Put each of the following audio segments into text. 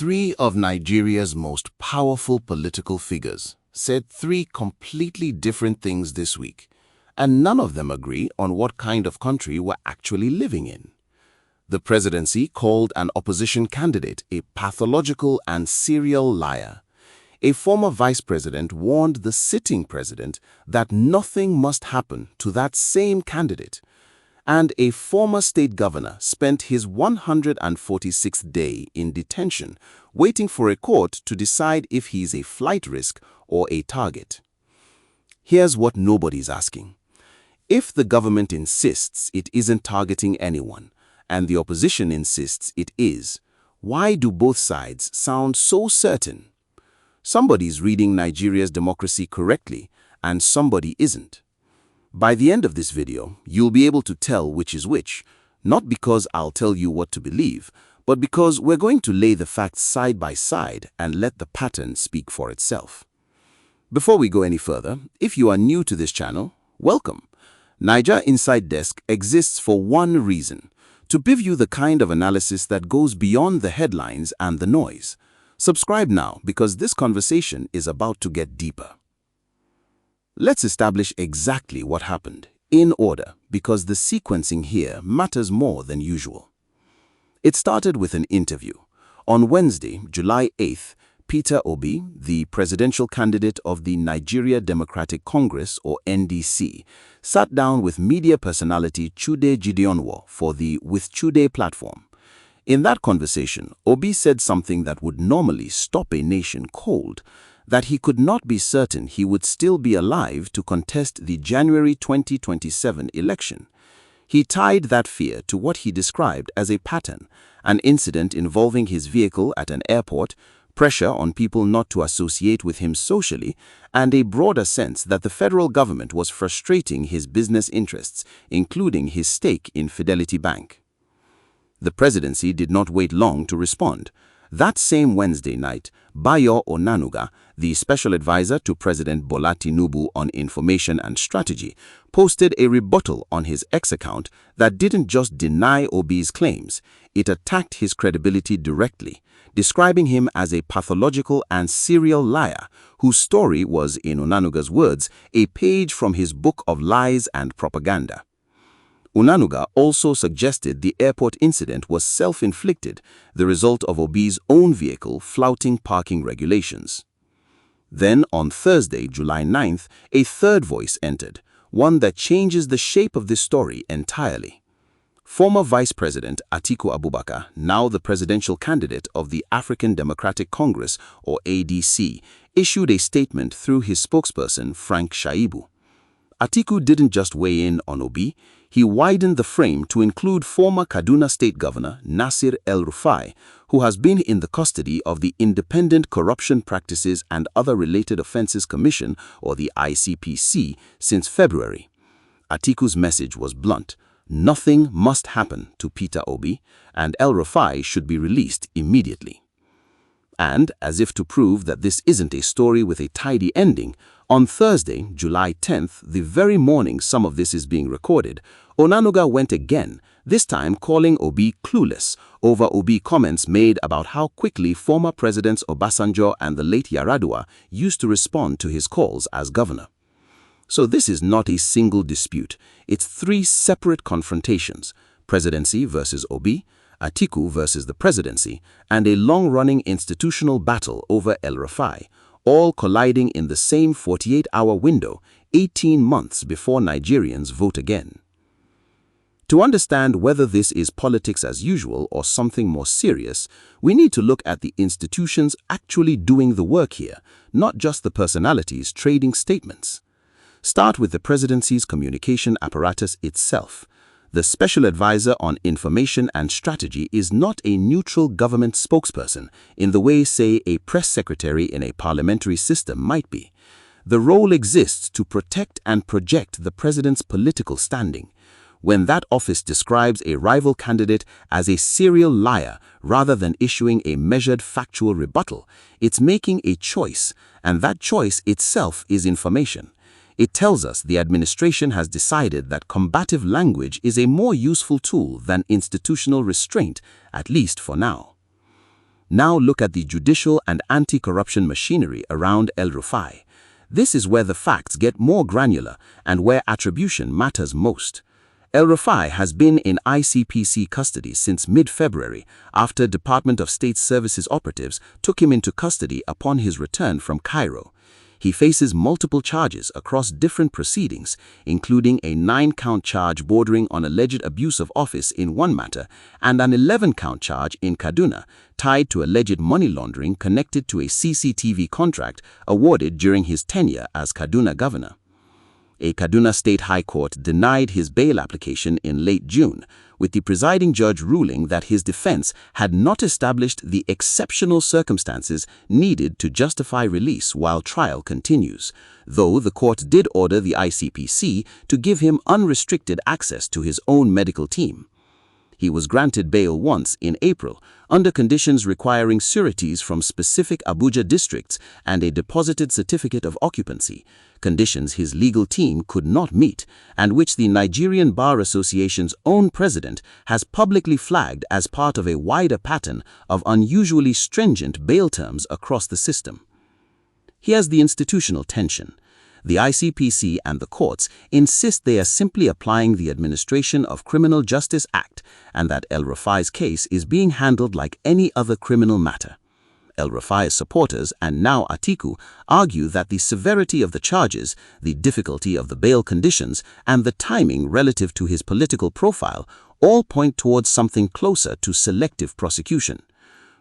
Three of Nigeria's most powerful political figures said three completely different things this week, and none of them agree on what kind of country we're actually living in. The presidency called an opposition candidate a pathological and serial liar. A former vice president warned the sitting president that nothing must happen to that same candidate. And a former state governor spent his 146th day in detention, waiting for a court to decide if he's a flight risk or a target. Here's what nobody's asking. If the government insists it isn't targeting anyone, and the opposition insists it is, why do both sides sound so certain? Somebody's reading Nigeria's democracy correctly, and somebody isn't. By the end of this video, you'll be able to tell which is which, not because I'll tell you what to believe, but because we're going to lay the facts side by side and let the pattern speak for itself. Before we go any further, if you are new to this channel, welcome. Naija Inside Desk exists for one reason: to give you the kind of analysis that goes beyond the headlines and the noise. Subscribe now because this conversation is about to get deeper. Let's establish exactly what happened, in order, because the sequencing here matters more than usual. It started with an interview. On Wednesday, July 8th, Peter Obi, the presidential candidate of the Nigeria Democratic Congress, or NDC, sat down with media personality Chude Gideonwo for the With Chude platform. In that conversation, Obi said something that would normally stop a nation cold, that he could not be certain he would still be alive to contest the January 2027 election. He tied that fear to what he described as a pattern: an incident involving his vehicle at an airport, pressure on people not to associate with him socially, and a broader sense that the federal government was frustrating his business interests, including his stake in Fidelity Bank. The presidency did not wait long to respond. That same Wednesday night, Bayo Onanuga, the special advisor to President Bola Tinubu on information and strategy, posted a rebuttal on his X account that didn't just deny Obi's claims, it attacked his credibility directly, describing him as a pathological and serial liar whose story was, in Onanuga's words, a page from his book of lies and propaganda. Onanuga also suggested the airport incident was self-inflicted, the result of Obi's own vehicle flouting parking regulations. Then, on Thursday, July 9th, a third voice entered, one that changes the shape of this story entirely. Former Vice President Atiku Abubakar, now the presidential candidate of the African Democratic Congress, or ADC, issued a statement through his spokesperson, Frank Shaibu. Atiku didn't just weigh in on Obi, he widened the frame to include former Kaduna State Governor Nasir El-Rufai, who has been in the custody of the Independent Corruption Practices and Other Related Offences Commission, or the ICPC, since February. Atiku's message was blunt: nothing must happen to Peter Obi, and El-Rufai should be released immediately. And, as if to prove that this isn't a story with a tidy ending, on Thursday, July 10th, the very morning some of this is being recorded, Onanuga went again, this time calling Obi clueless over Obi comments made about how quickly former Presidents Obasanjo and the late Yaradua used to respond to his calls as governor. So this is not a single dispute, it's three separate confrontations: presidency versus Obi, Atiku versus the presidency, and a long-running institutional battle over El-Rufai, all colliding in the same 48-hour window, 18 months before Nigerians vote again. To understand whether this is politics as usual or something more serious, we need to look at the institutions actually doing the work here, not just the personalities trading statements. Start with the presidency's communication apparatus itself. The Special Advisor on Information and Strategy is not a neutral government spokesperson in the way, say, a press secretary in a parliamentary system might be. The role exists to protect and project the president's political standing. When that office describes a rival candidate as a serial liar rather than issuing a measured factual rebuttal, it's making a choice, and that choice itself is information. It tells us the administration has decided that combative language is a more useful tool than institutional restraint, at least for now. Now look at the judicial and anti-corruption machinery around El-Rufai. This is where the facts get more granular and where attribution matters most. El-Rufai has been in ICPC custody since mid-February after Department of State Services operatives took him into custody upon his return from Cairo. He faces multiple charges across different proceedings, including a 9-count charge bordering on alleged abuse of office in one matter and an 11-count charge in Kaduna tied to alleged money laundering connected to a CCTV contract awarded during his tenure as Kaduna Governor. A Kaduna State High Court denied his bail application in late June, with the presiding judge ruling that his defense had not established the exceptional circumstances needed to justify release while trial continues, though the court did order the ICPC to give him unrestricted access to his own medical team. He was granted bail once in April, under conditions requiring sureties from specific Abuja districts and a deposited certificate of occupancy, conditions his legal team could not meet and which the Nigerian Bar Association's own president has publicly flagged as part of a wider pattern of unusually stringent bail terms across the system. Here's the institutional tension. The ICPC and the courts insist they are simply applying the Administration of Criminal Justice Act and that El-Rufai's case is being handled like any other criminal matter. El-Rufai's supporters, and now Atiku, argue that the severity of the charges, the difficulty of the bail conditions, and the timing relative to his political profile all point towards something closer to selective prosecution.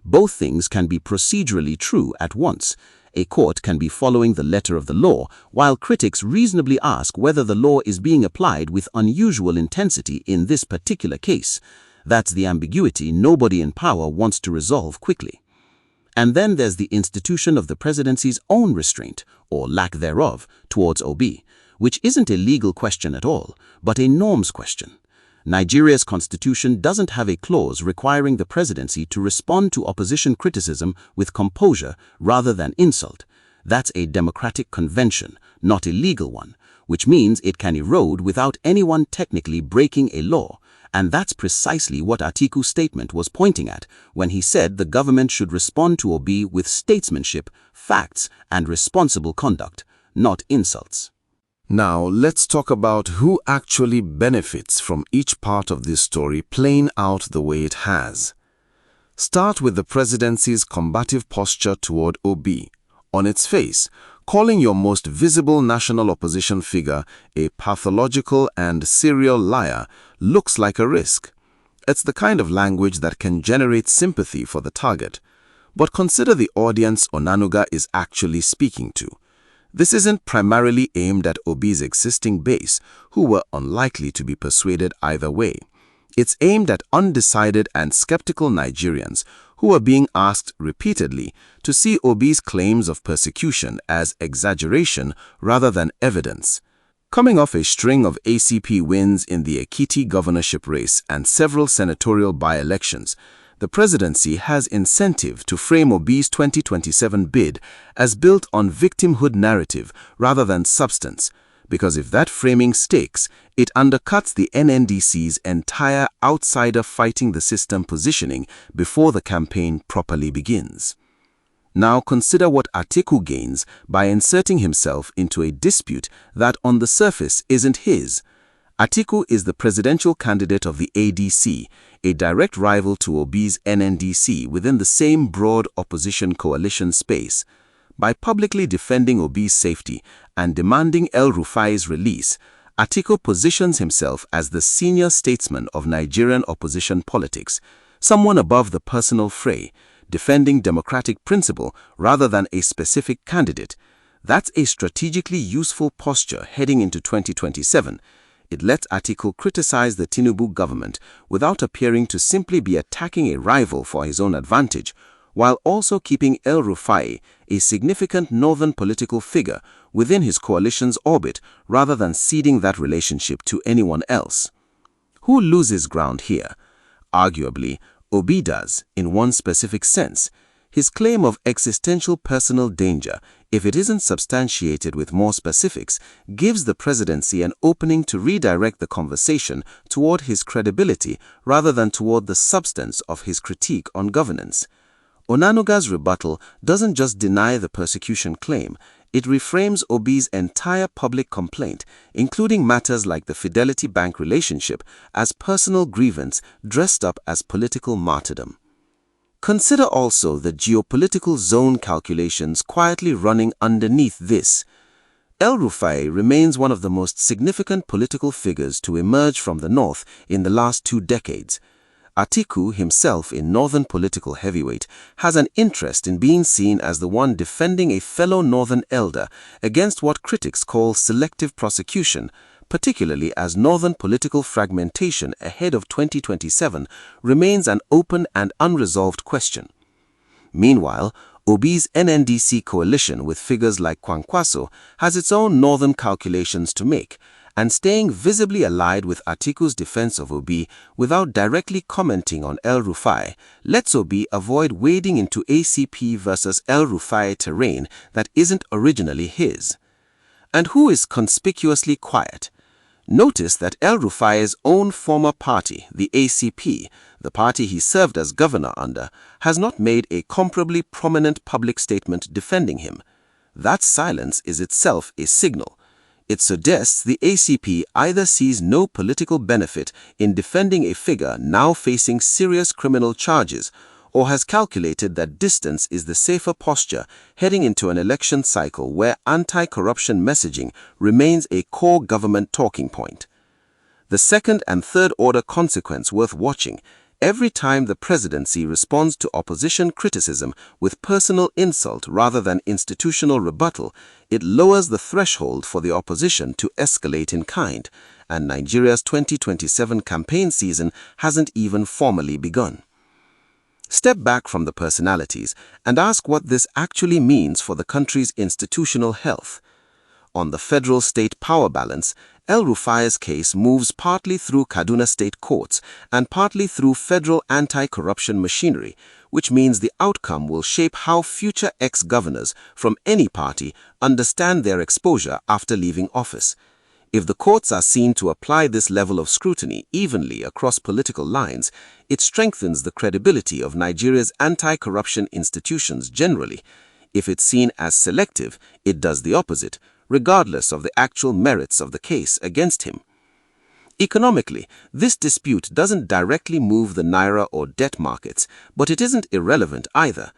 Both things can be procedurally true at once. A court can be following the letter of the law, while critics reasonably ask whether the law is being applied with unusual intensity in this particular case. That's the ambiguity nobody in power wants to resolve quickly. And then there's the institution of the presidency's own restraint, or lack thereof, towards Obi, which isn't a legal question at all, but a norms question. Nigeria's constitution doesn't have a clause requiring the presidency to respond to opposition criticism with composure rather than insult. That's a democratic convention, not a legal one, which means it can erode without anyone technically breaking a law. And that's precisely what Atiku's statement was pointing at when he said the government should respond to Obi with statesmanship, facts, and responsible conduct, not insults. Now, let's talk about who actually benefits from each part of this story playing out the way it has. Start with the presidency's combative posture toward Obi. On its face, calling your most visible national opposition figure a pathological and serial liar looks like a risk. It's the kind of language that can generate sympathy for the target. But consider the audience Onanuga is actually speaking to. This isn't primarily aimed at Obi's existing base, who were unlikely to be persuaded either way. It's aimed at undecided and skeptical Nigerians who are being asked repeatedly to see Obi's claims of persecution as exaggeration rather than evidence. Coming off a string of ACP wins in the Ekiti governorship race and several senatorial by-elections, the presidency has incentive to frame Obi's 2027 bid as built on victimhood narrative rather than substance, because if that framing sticks, it undercuts the NNDC's entire outsider fighting the system positioning before the campaign properly begins. Now consider what Atiku gains by inserting himself into a dispute that on the surface isn't his. Atiku is the presidential candidate of the ADC, a direct rival to Obi's NNDC within the same broad opposition coalition space. By publicly defending Obi's safety and demanding El-Rufai's release, Atiku positions himself as the senior statesman of Nigerian opposition politics, someone above the personal fray, defending democratic principle rather than a specific candidate. That's a strategically useful posture heading into 2027. It lets Atiku criticize the Tinubu government without appearing to simply be attacking a rival for his own advantage, while also keeping El-Rufai a significant northern political figure within his coalition's orbit rather than ceding that relationship to anyone else. Who loses ground here? Arguably, Obi does, in one specific sense. His claim of existential personal danger, if it isn't substantiated with more specifics, gives the presidency an opening to redirect the conversation toward his credibility rather than toward the substance of his critique on governance. Onanuga's rebuttal doesn't just deny the persecution claim, it reframes Obi's entire public complaint, including matters like the Fidelity Bank relationship, as personal grievance dressed up as political martyrdom. Consider also the geopolitical zone calculations quietly running underneath this. El-Rufai remains one of the most significant political figures to emerge from the north in the last 2 decades. Atiku himself, a northern political heavyweight, has an interest in being seen as the one defending a fellow northern elder against what critics call selective prosecution, particularly as northern political fragmentation ahead of 2027 remains an open and unresolved question. Meanwhile, Obi's NNDC coalition with figures like Kwankwaso has its own northern calculations to make, and staying visibly allied with Atiku's defense of Obi without directly commenting on El-Rufai lets Obi avoid wading into ACP versus El-Rufai terrain that isn't originally his. And who is conspicuously quiet? Notice that El-Rufai's own former party, the ACP, the party he served as governor under, has not made a comparably prominent public statement defending him. That silence is itself a signal. It suggests the ACP either sees no political benefit in defending a figure now facing serious criminal charges, or has calculated that distance is the safer posture heading into an election cycle where anti-corruption messaging remains a core government talking point. The second and third order consequence worth watching: every time the presidency responds to opposition criticism with personal insult rather than institutional rebuttal, it lowers the threshold for the opposition to escalate in kind, and Nigeria's 2027 campaign season hasn't even formally begun. Step back from the personalities and ask what this actually means for the country's institutional health. On the federal-state power balance, El-Rufai's case moves partly through Kaduna state courts and partly through federal anti-corruption machinery, which means the outcome will shape how future ex-governors from any party understand their exposure after leaving office. If the courts are seen to apply this level of scrutiny evenly across political lines, it strengthens the credibility of Nigeria's anti-corruption institutions generally. If it's seen as selective, it does the opposite, regardless of the actual merits of the case against him. Economically, this dispute doesn't directly move the naira or debt markets, but it isn't irrelevant either.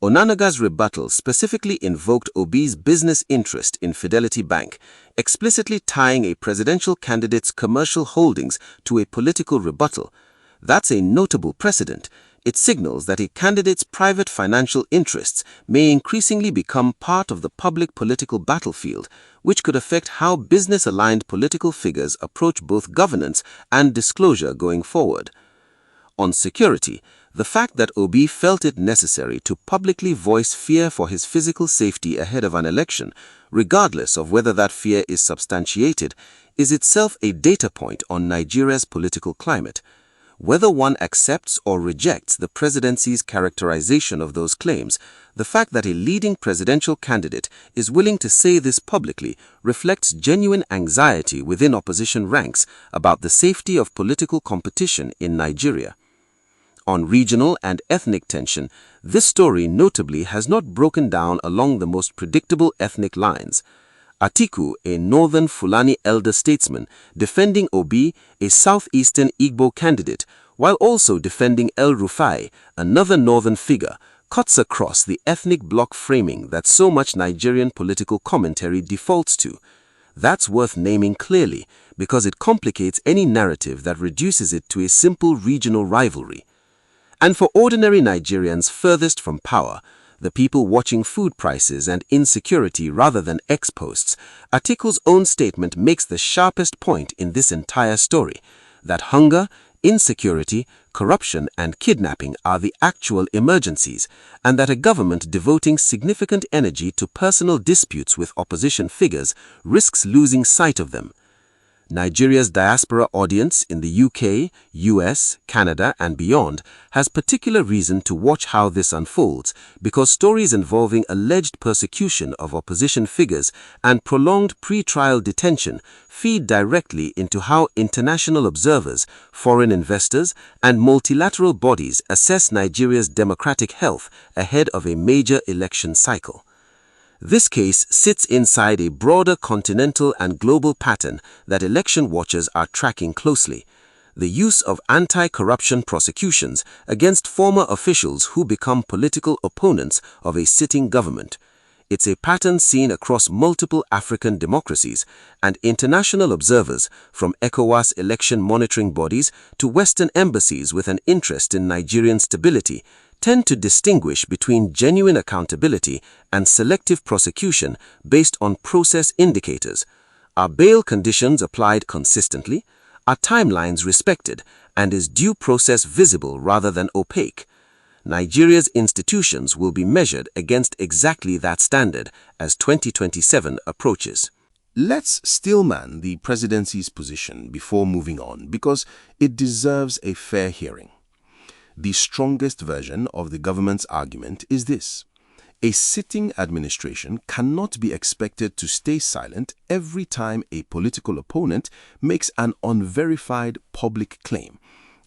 Onanuga's rebuttal specifically invoked Obi's business interest in Fidelity Bank, explicitly tying a presidential candidate's commercial holdings to a political rebuttal. That's a notable precedent. It signals that a candidate's private financial interests may increasingly become part of the public political battlefield, which could affect how business-aligned political figures approach both governance and disclosure going forward. On security, the fact that Obi felt it necessary to publicly voice fear for his physical safety ahead of an election, regardless of whether that fear is substantiated, is itself a data point on Nigeria's political climate. Whether one accepts or rejects the presidency's characterization of those claims, the fact that a leading presidential candidate is willing to say this publicly reflects genuine anxiety within opposition ranks about the safety of political competition in Nigeria. On regional and ethnic tension, this story notably has not broken down along the most predictable ethnic lines. Atiku, a northern Fulani elder statesman, defending Obi, a southeastern Igbo candidate, while also defending El-Rufai, another northern figure, cuts across the ethnic bloc framing that so much Nigerian political commentary defaults to. That's worth naming clearly because it complicates any narrative that reduces it to a simple regional rivalry. And for ordinary Nigerians furthest from power, the people watching food prices and insecurity rather than ex-posts, Atiku's own statement makes the sharpest point in this entire story, that hunger, insecurity, corruption and kidnapping are the actual emergencies, and that a government devoting significant energy to personal disputes with opposition figures risks losing sight of them. Nigeria's diaspora audience in the UK, US, Canada, and beyond has particular reason to watch how this unfolds because stories involving alleged persecution of opposition figures and prolonged pre-trial detention feed directly into how international observers, foreign investors, and multilateral bodies assess Nigeria's democratic health ahead of a major election cycle. This case sits inside a broader continental and global pattern that election watchers are tracking closely: the use of anti-corruption prosecutions against former officials who become political opponents of a sitting government. It's a pattern seen across multiple African democracies, and international observers, from ECOWAS election monitoring bodies to Western embassies with an interest in Nigerian stability, tend to distinguish between genuine accountability and selective prosecution based on process indicators. Are bail conditions applied consistently? Are timelines respected? And is due process visible rather than opaque? Nigeria's institutions will be measured against exactly that standard as 2027 approaches. Let's steelman the presidency's position before moving on because it deserves a fair hearing. The strongest version of the government's argument is this: a sitting administration cannot be expected to stay silent every time a political opponent makes an unverified public claim,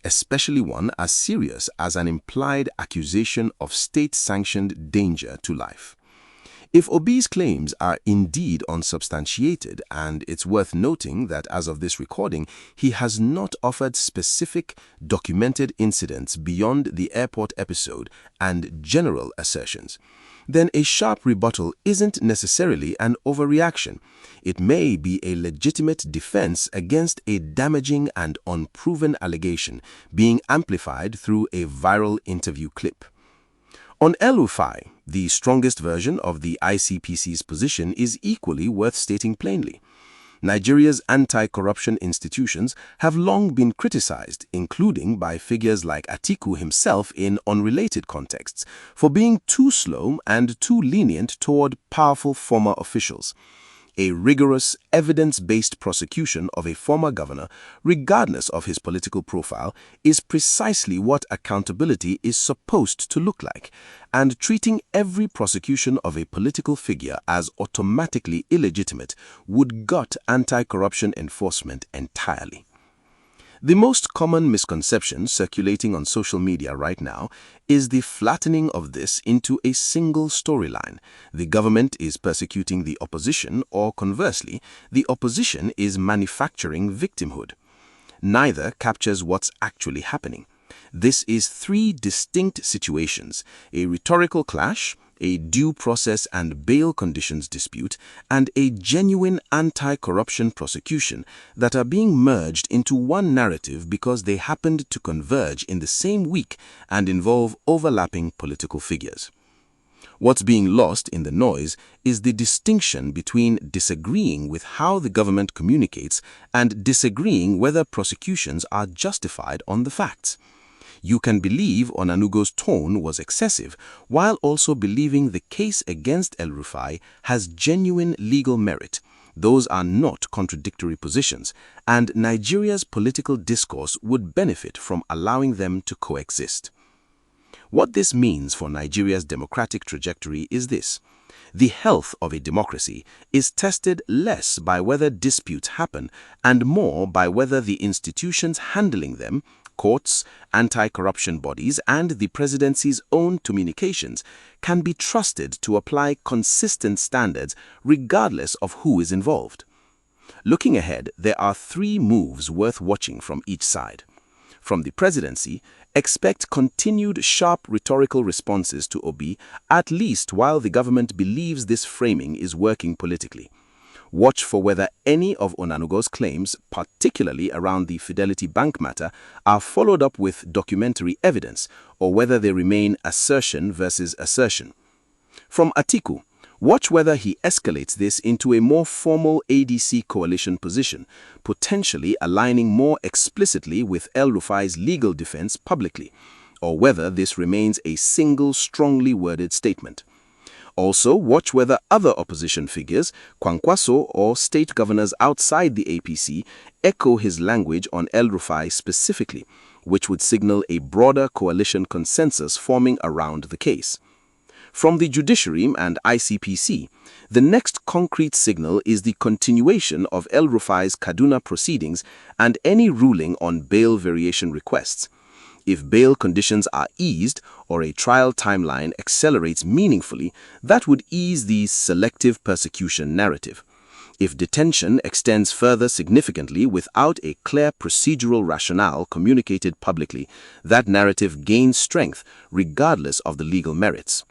especially one as serious as an implied accusation of state-sanctioned danger to life. If Obi's claims are indeed unsubstantiated, and it's worth noting that as of this recording, he has not offered specific documented incidents beyond the airport episode and general assertions, then a sharp rebuttal isn't necessarily an overreaction. It may be a legitimate defense against a damaging and unproven allegation being amplified through a viral interview clip. On El-Rufai, the strongest version of the ICPC's position is equally worth stating plainly. Nigeria's anti-corruption institutions have long been criticized, including by figures like Atiku himself in unrelated contexts, for being too slow and too lenient toward powerful former officials. A rigorous, evidence-based prosecution of a former governor, regardless of his political profile, is precisely what accountability is supposed to look like, and treating every prosecution of a political figure as automatically illegitimate would gut anti-corruption enforcement entirely. The most common misconception circulating on social media right now is the flattening of this into a single storyline. The government is persecuting the opposition, or conversely, the opposition is manufacturing victimhood. Neither captures what's actually happening. This is three distinct situations: a rhetorical clash, a due process and bail conditions dispute, and a genuine anti-corruption prosecution that are being merged into one narrative because they happened to converge in the same week and involve overlapping political figures. What's being lost in the noise is the distinction between disagreeing with how the government communicates and disagreeing whether prosecutions are justified on the facts. You can believe Onanuga's tone was excessive, while also believing the case against El-Rufai has genuine legal merit. Those are not contradictory positions, and Nigeria's political discourse would benefit from allowing them to coexist. What this means for Nigeria's democratic trajectory is this: the health of a democracy is tested less by whether disputes happen and more by whether the institutions handling them, courts, anti-corruption bodies, and the presidency's own communications, can be trusted to apply consistent standards regardless of who is involved. Looking ahead, there are three moves worth watching from each side. From the presidency, expect continued sharp rhetorical responses to Obi, at least while the government believes this framing is working politically. Watch for whether any of Onanuga's claims, particularly around the Fidelity Bank matter, are followed up with documentary evidence, or whether they remain assertion versus assertion. From Atiku, watch whether he escalates this into a more formal ADC coalition position, potentially aligning more explicitly with El-Rufai's legal defense publicly, or whether this remains a single strongly worded statement. Also, watch whether other opposition figures, Kwankwaso or state governors outside the APC, echo his language on El-Rufai specifically, which would signal a broader coalition consensus forming around the case. From the judiciary and ICPC, the next concrete signal is the continuation of El-Rufai's Kaduna proceedings and any ruling on bail variation requests. If bail conditions are eased or a trial timeline accelerates meaningfully, that would ease the selective persecution narrative. If detention extends further significantly without a clear procedural rationale communicated publicly, that narrative gains strength regardless of the legal merits.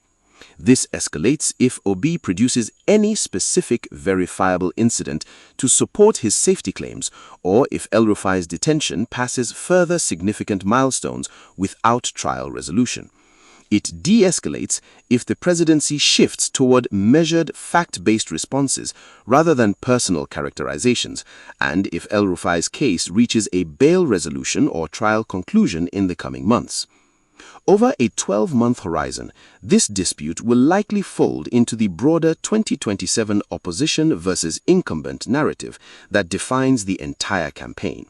This escalates if Obi produces any specific verifiable incident to support his safety claims, or if El-Rufai's detention passes further significant milestones without trial resolution. It de-escalates if the presidency shifts toward measured, fact-based responses rather than personal characterizations, and if El-Rufai's case reaches a bail resolution or trial conclusion in the coming months. Over a 12-month horizon, this dispute will likely fold into the broader 2027 opposition versus incumbent narrative that defines the entire campaign.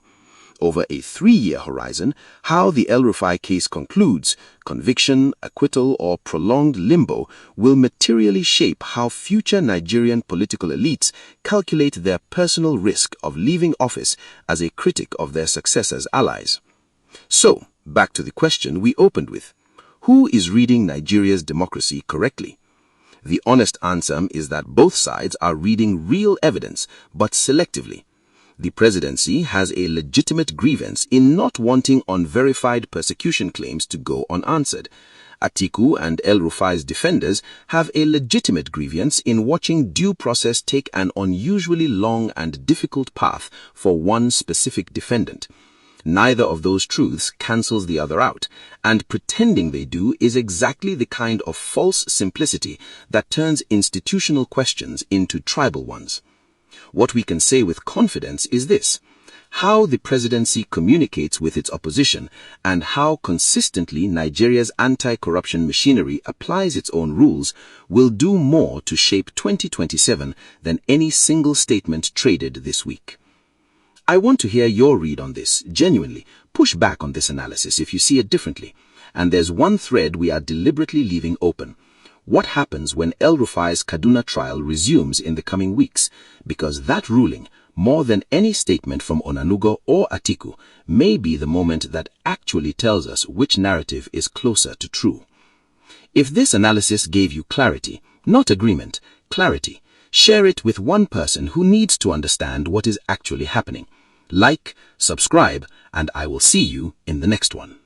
Over a 3-year horizon, how the El-Rufai case concludes, conviction, acquittal, or prolonged limbo, will materially shape how future Nigerian political elites calculate their personal risk of leaving office as a critic of their successors' allies. So, back to the question we opened with. Who is reading Nigeria's democracy correctly? The honest answer is that both sides are reading real evidence, but selectively. The presidency has a legitimate grievance in not wanting unverified persecution claims to go unanswered. Atiku and El-Rufai's defenders have a legitimate grievance in watching due process take an unusually long and difficult path for one specific defendant. Neither of those truths cancels the other out, and pretending they do is exactly the kind of false simplicity that turns institutional questions into tribal ones. What we can say with confidence is this: how the presidency communicates with its opposition and how consistently Nigeria's anti-corruption machinery applies its own rules will do more to shape 2027 than any single statement traded this week. I want to hear your read on this, genuinely. Push back on this analysis if you see it differently. And there's one thread we are deliberately leaving open. What happens when El-Rufai's Kaduna trial resumes in the coming weeks? Because that ruling, more than any statement from Onanuga or Atiku, may be the moment that actually tells us which narrative is closer to true. If this analysis gave you clarity, not agreement, clarity, share it with one person who needs to understand what is actually happening. Like, subscribe, and I will see you in the next one.